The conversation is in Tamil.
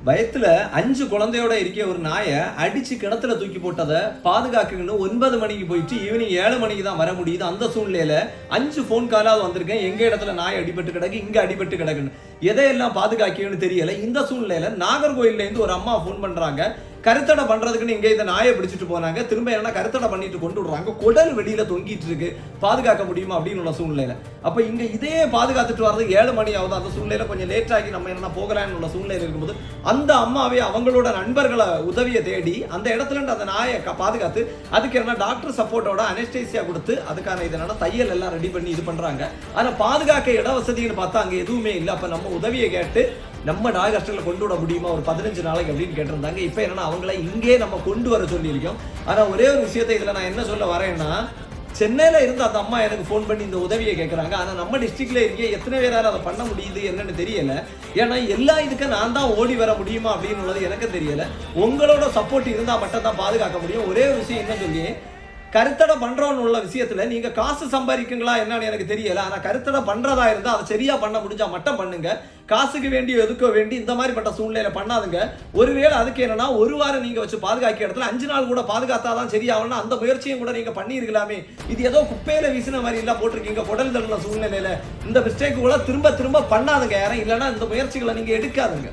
பயத்துல 5 குழந்தையோட இருக்க ஒரு நாயை அடிச்சு கிணத்துல தூக்கி போட்டதை பாதுகாக்குன்னு 9 மணிக்கு போயிட்டு ஈவினிங் 7 மணிக்கு தான் வர முடியுது. அந்த சூழ்நிலையில 5 போன் காலாவது வந்திருக்கேன், எங்க இடத்துல நாய் அடிபட்டு கிடக்கு, இங்க அடிபட்டு கிடக்குன்னு. எதையெல்லாம் பாதுகாக்கணும்னு தெரியல. இந்த சூழ்நிலையில நாகர்கோயில்ல இருந்து ஒரு அம்மா போன் பண்றாங்க, கருத்தடை பண்றதுக்குன்னு இங்க இந்த நாயை பிடிச்சிட்டு போனாங்க. திரும்ப என்ன கருத்தடை பண்ணிட்டு கொண்டு விடுறாங்க, குடல் வெளியில தொங்கிட்டு இருக்கு, பாதுகாக்க முடியுமா அப்படின்னு உள்ள சூழ்நிலையில. அப்ப இங்க இதே பாதுகாத்துட்டு வர்றது 7 மணி ஆகுது. அந்த சூழ்நிலையில கொஞ்சம் லேட் ஆகி நம்ம என்ன போகலான்னு உள்ள சூழ்நிலை இருக்கும்போது அந்த அம்மாவே அவங்களோட நண்பர்களை உதவியை தேடி அந்த இடத்துல இருந்து அந்த நாயை பாதுகாத்து அதுக்கு என்ன டாக்டர் சப்போர்ட்டோட அனஸ்டேசியா கொடுத்து அதுக்கான இதனால தையல் எல்லாம் ரெடி பண்ணி இது பண்றாங்க. ஆனா பாதுகாக்க இட வசதின்னு பார்த்தா அங்க எதுவுமே இல்லை. அப்ப நம்ம உதவியை கேட்டு நம்ம நாய் ஹாஸ்டலில் கொண்டு விட முடியுமா ஒரு 15 நாளைக்கு அப்படின்னு கேட்டிருந்தாங்க. இப்போ என்னன்னா அவங்கள இங்கே நம்ம கொண்டு வர சொல்லியிருக்கோம். ஆனால் ஒரே ஒரு விஷயத்தை இதில் நான் என்ன சொல்ல வரேன்னா, சென்னையில் இருந்து அந்த அம்மா எனக்கு ஃபோன் பண்ணி இந்த உதவியை கேட்குறாங்க. ஆனால் நம்ம டிஸ்ட்ரிக்ட்ல இருக்க எத்தனை பேரால் அதை பண்ண முடியுது என்னன்னு தெரியல. ஏன்னா எல்லா இதுக்கும் நான் தான் ஓடி வர முடியுமா அப்படின்னு எனக்கு தெரியல. உங்களோட சப்போர்ட் இருந்தால் மட்டும் தான் பாதுகாக்க முடியும். ஒரே ஒரு விஷயம் என்ன சொல்லி, கருத்தடை பண்றோன்னு உள்ள விஷயத்துல நீங்க காசு சம்பாதிக்குங்களா என்னன்னு எனக்கு தெரியல. ஆனா கருத்தடை பண்றதா இருந்தா அதை சரியா பண்ண முடிஞ்சா மட்டும் பண்ணுங்க. காசுக்கு வேண்டி எதுக்க வேண்டி இந்த மாதிரிப்பட்ட சூழ்நிலையில பண்ணாதுங்க. ஒருவேளை அதுக்கு என்னன்னா ஒரு வாரம் நீங்க வச்சு பாதுகாக்க இடத்துல 5 நாள் கூட பாதுகாத்தாதான் சரியாகணும். அந்த முயற்சியும் கூட நீங்க பண்ணிருக்கலாமே. இது ஏதோ குப்பையில வீசின மாதிரி எல்லாம் போட்டிருக்கீங்க குடல் தள்ள சூழ்நிலையில. இந்த மிஸ்டேக் கூட திரும்ப திரும்ப பண்ணாதுங்க யாரும், இல்லைன்னா இந்த முயற்சிகளை நீங்க எடுக்காதுங்க.